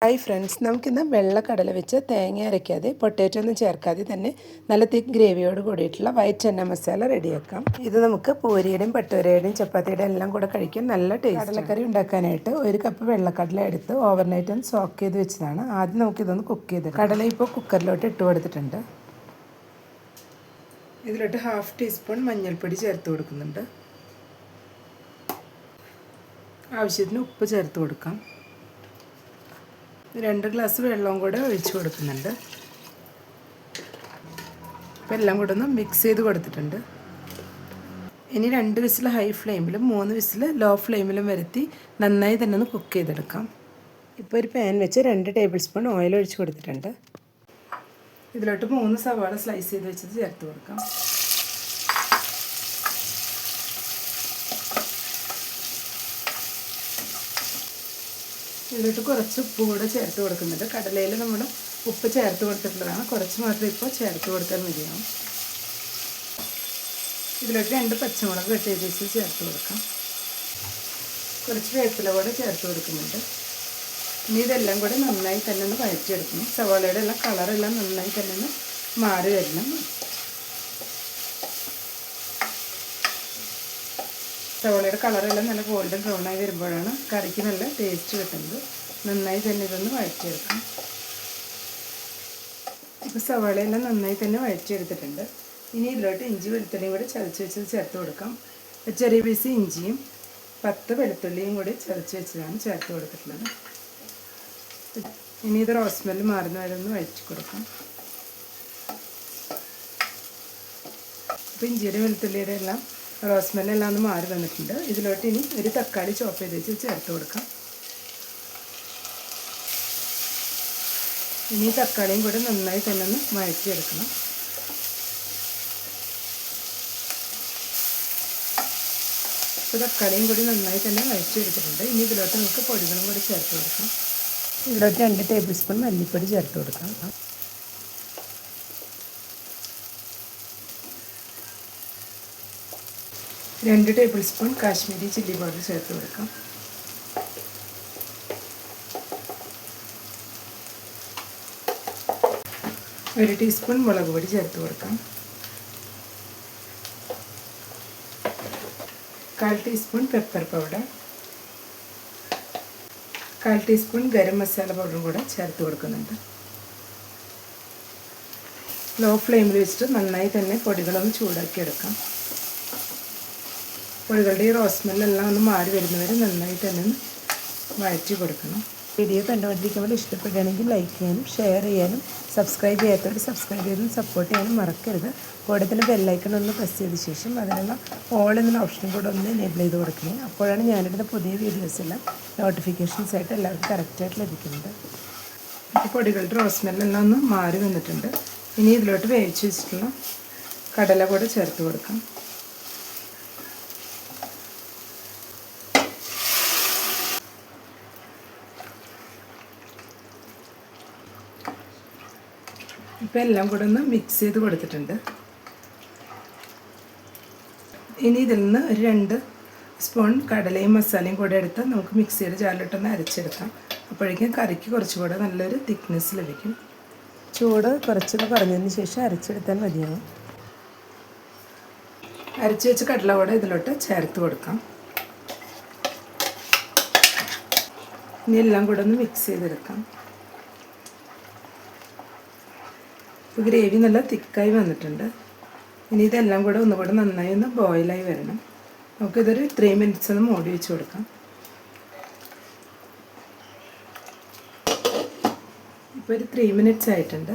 Hi friends, നമുക്കിന്ന് വെള്ളക്കടല വെച്ച് തേങ്ങ അരയ്ക്കാതെ പൊട്ടേറ്റോ ഒന്നും ചേർക്കാതെ തന്നെ നല്ല തിക്ക് ഗ്രേവിയോട് കൂടിയിട്ടുള്ള വൈറ്റ് ചന്ന മസാല റെഡിയാക്കാം. ഇത് നമുക്ക് പൂരിയുടെയും പട്ടുവരയുടെയും ചപ്പാത്തിയുടെയും എല്ലാം കൂടെ കഴിക്കാൻ നല്ല ടേസ്റ്റ്. കടലക്കറി ഉണ്ടാക്കാനായിട്ട് 1 കപ്പ് വെള്ളക്കടല എടുത്ത് ഓവർനൈറ്റ് ഒന്ന് സോക്ക് ചെയ്ത് വെച്ചതാണ്. ആദ്യം നമുക്കിതൊന്ന് കുക്ക് ചെയ്ത് കടല ഇപ്പോൾ കുക്കറിലോട്ട് ഇട്ട് കൊടുത്തിട്ടുണ്ട്. ഇതിലോട്ട് 1/2 ടീസ്പൂൺ മഞ്ഞൾപ്പൊടി ചേർത്ത് കൊടുക്കുന്നുണ്ട്. ആവശ്യത്തിന് ഉപ്പ് ചേർത്ത് കൊടുക്കാം. 2 ഗ്ലാസ് വെള്ളവും കൂടെ ഒഴിച്ച് കൊടുക്കുന്നുണ്ട്. അപ്പോൾ എല്ലാം കൂടെ ഒന്ന് മിക്സ് ചെയ്ത് കൊടുത്തിട്ടുണ്ട്. ഇനി 2 വിസിൽ ഹൈ ഫ്ലെയിമിലും 3 വിസിൽ ലോ ഫ്ലെയിമിലും വരുത്തി നന്നായി തന്നെ ഒന്ന് കുക്ക് ചെയ്തെടുക്കാം. ഇപ്പോൾ ഒരു പാൻ വെച്ച് 2 ടേബിൾ സ്പൂൺ ഓയിൽ ഒഴിച്ച് കൊടുത്തിട്ടുണ്ട്. ഇതിലോട്ട് 3 സവാള സ്ലൈസ് ചെയ്ത് വെച്ചത് ചേർത്ത് കൊടുക്കാം. ഇതിലോട്ട് കുറച്ച് ഉപ്പ് കൂടെ ചേർത്ത് കൊടുക്കുന്നുണ്ട്. കടലയിൽ നമ്മൾ ഉപ്പ് ചേർത്ത് കൊടുത്തിട്ടുള്ളതാണ്, കുറച്ച് മാത്രം ഇപ്പോൾ ചേർത്ത് കൊടുത്താൽ മതിയാവും. ഇതിലോട്ട് 2 പച്ചമുളക് കട്ട് ചെയ്ത് വെച്ച് ചേർത്ത് കൊടുക്കാം. കുറച്ച് വേപ്പില കൂടെ ചേർത്ത് കൊടുക്കുന്നുണ്ട്. ഇനി ഇതെല്ലാം കൂടെ നന്നായി തന്നെ ഒന്ന് വഴറ്റിയെടുക്കണം. സവാളയുടെ എല്ലാം കളറെല്ലാം നന്നായി തന്നെ ഒന്ന് മാറി വരണം. സവാളയുടെ കളറെല്ലാം നല്ല ഗോൾഡൻ ബ്രൗണായി വരുമ്പോഴാണ് കറിക്ക് നല്ല ടേസ്റ്റ് കിട്ടുന്നത്. നന്നായി തന്നെ ഇതൊന്ന് വഴറ്റിയെടുക്കാം. ഇപ്പോൾ സവാളയെല്ലാം നന്നായി തന്നെ വഴറ്റിയെടുത്തിട്ടുണ്ട്. ഇനി ഇതിലോട്ട് ഇഞ്ചി വെളുത്തുള്ളിയും കൂടി ചതച്ച് വെച്ചത് ചേർത്ത് കൊടുക്കാം. ചെറിയ പീസ് ഇഞ്ചിയും 10 വെളുത്തുള്ളിയും കൂടി ചതച്ച് വെച്ചതാണ് ചേർത്ത് കൊടുത്തിട്ടുള്ളത്. ഇനി ഇത് റോസ് സ്മെല്ല് മാറുന്ന വരെ ഒന്ന് വഴറ്റി കൊടുക്കാം. അപ്പോൾ ഇഞ്ചിയുടെ വെളുത്തുള്ളിയുടെ എല്ലാം റോസ് സ്മെല്ലെല്ലാം ഒന്ന് മാറി വന്നിട്ടുണ്ട്. ഇതിലോട്ട് ഇനി ഒരു തക്കാളി ചോപ്പ് ചെയ്ത് വെച്ച് ചേർത്ത് കൊടുക്കാം. ഇനി തക്കാളിയും കൂടെ നന്നായി തന്നെ ഒന്ന് വഴറ്റിയെടുക്കണം. ഇപ്പോൾ തക്കാളിയും കൂടി നന്നായി തന്നെ വഴറ്റിയെടുത്തിട്ടുണ്ട്. ഇനി ഇതിലോട്ട് നമുക്ക് പൊടികളും കൂടി ചേർത്ത് കൊടുക്കാം. ഇതിലോട്ട് 2 ടേബിൾ സ്പൂൺ മല്ലിപ്പൊടി ചേർത്ത് കൊടുക്കാം. 2 table spoon Kashmiri chilli powder ചേർത്ത് കൊടുക്കാം. 1 ടീസ്പൂൺ മുളക് പൊടി ചേർത്ത് കൊടുക്കാം. 1/4 teaspoon pepper powder, 1/4 teaspoon garam masala പൗഡറും കൂടെ ചേർത്ത് കൊടുക്കുന്നുണ്ട്. ലോ ഫ്ലെയിമിൽ വെച്ചിട്ട് നന്നായി തന്നെ പൊടികളൊന്ന് ചൂടാക്കി എടുക്കാം. പൊടികളുടെ ഈ റോസ് സ്മെല്ലെല്ലാം ഒന്ന് മാറി വരുന്നവരെ നന്നായി തന്നെ ഒന്ന് വഴറ്റി കൊടുക്കണം. വീഡിയോ കണ്ടുകൊണ്ടിരിക്കുമ്പോൾ ഇഷ്ടപ്പെടുകയാണെങ്കിൽ ലൈക്ക് ചെയ്യാനും ഷെയർ ചെയ്യാനും സബ്സ്ക്രൈബ് ചെയ്യാത്തവർ സബ്സ്ക്രൈബ് ചെയ്തും സപ്പോർട്ട് ചെയ്യാനും മറക്കരുത്. കൂടെ തന്നെ ബെല്ലൈക്കൺ ഒന്ന് പ്രസ് ചെയ്ത ശേഷം അതിനുള്ള ഓൾ എന്നുള്ള ഓപ്ഷനും കൂടെ ഒന്ന് എനേബിൾ ചെയ്ത് കൊടുക്കണേ. അപ്പോഴാണ് ഞാനിടുന്ന പുതിയ വീഡിയോസ് എല്ലാം നോട്ടിഫിക്കേഷൻസ് ആയിട്ട് എല്ലാവർക്കും കറക്റ്റായിട്ട് ലഭിക്കുന്നത്. ഇപ്പോൾ പൊടികളുടെ റോസ് സ്മെല്ലെല്ലാം ഒന്ന് മാറി വന്നിട്ടുണ്ട്. ഇനി ഇതിലോട്ട് വേവിച്ച് വെച്ചിട്ടുള്ള കടല കൂടെ ചേർത്ത് കൊടുക്കാം. ഇപ്പോൾ എല്ലാം കൂടെ ഒന്ന് മിക്സ് ചെയ്ത് കൊടുത്തിട്ടുണ്ട്. ഇനി ഇതിൽ നിന്ന് ഒരു 2 സ്പൂൺ കടലയും മസാലയും കൂടെ എടുത്ത് നമുക്ക് മിക്സിയുടെ ജാറിലിട്ടൊന്ന് അരച്ചെടുക്കാം. അപ്പോഴേക്കും കറിക്ക് കുറച്ചുകൂടെ നല്ലൊരു തിക്നെസ് ലഭിക്കും. ചൂട് കുറച്ചൊന്ന് കുറഞ്ഞതിന് ശേഷം അരച്ചെടുത്താൽ മതിയാവും. അരച്ച് വെച്ച് കടല കൂടെ ഇതിലോട്ട് ചേർത്ത് കൊടുക്കാം. ഇനി എല്ലാം കൂടെ ഒന്ന് മിക്സ് ചെയ്തെടുക്കാം. ഇപ്പോൾ ഗ്രേവി നല്ല തിക്കായി വന്നിട്ടുണ്ട്. ഇനി ഇതെല്ലാം കൂടെ ഒന്നുകൂടെ നന്നായി ഒന്ന് ബോയിലായി വരണം. നമുക്കിതൊരു 3 മിനിറ്റ്സ് ഒന്ന് മൂടി വെച്ച് കൊടുക്കാം. ഇപ്പോൾ ഒരു 3 മിനിറ്റ്സ് ആയിട്ടുണ്ട്.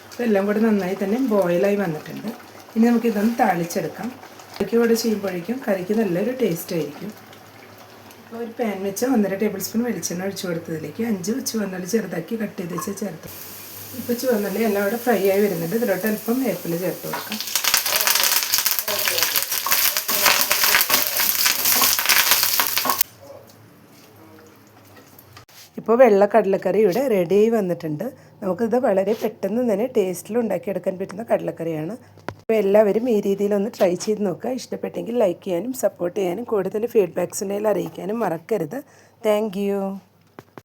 ഇപ്പോൾ എല്ലാം കൂടെ നന്നായി തന്നെ ബോയിലായി വന്നിട്ടുണ്ട്. ഇനി നമുക്കിതൊന്ന് താളിച്ചെടുക്കാം. കറിക്ക് കൂടെ ചെയ്യുമ്പോഴേക്കും കറിക്ക് നല്ലൊരു ടേസ്റ്റ് ആയിരിക്കും. അപ്പോൾ ഒരു പാൻ വെച്ച് 1.5 ടേബിൾ സ്പൂൺ വെളിച്ചെണ്ണ ഒഴിച്ച് കൊടുത്തതിലേക്ക് 5 ചുവന്നുള്ളി ചെറുതാക്കി കട്ട് ചെയ്ത് വെച്ച് ചേർത്ത്. ഇപ്പോൾ ചുവന്നുള്ളി എല്ലാം അവിടെ ഫ്രൈ ആയി വരുന്നുണ്ട്. ഇതിലോട്ട് അല്പം വേപ്പില ചേർത്ത് കൊടുക്കാം. ഇപ്പോൾ വെള്ള കടലക്കറി ഇവിടെ റെഡിയായി വന്നിട്ടുണ്ട്. നമുക്കിത് വളരെ പെട്ടെന്ന് തന്നെ ടേസ്റ്റിൽ ഉണ്ടാക്കിയെടുക്കാൻ പറ്റുന്ന കടലക്കറിയാണ്. അപ്പോൾ എല്ലാവരും ഈ രീതിയിലൊന്ന് ട്രൈ ചെയ്ത് നോക്കുക. ഇഷ്ടപ്പെട്ടെങ്കിൽ ലൈക്ക് ചെയ്യാനും സപ്പോർട്ട് ചെയ്യാനും കൂടുതൽ ഫീഡ്ബാക്ക്സ് ഉണ്ടെങ്കിൽ അറിയിക്കാനും മറക്കരുത്. താങ്ക്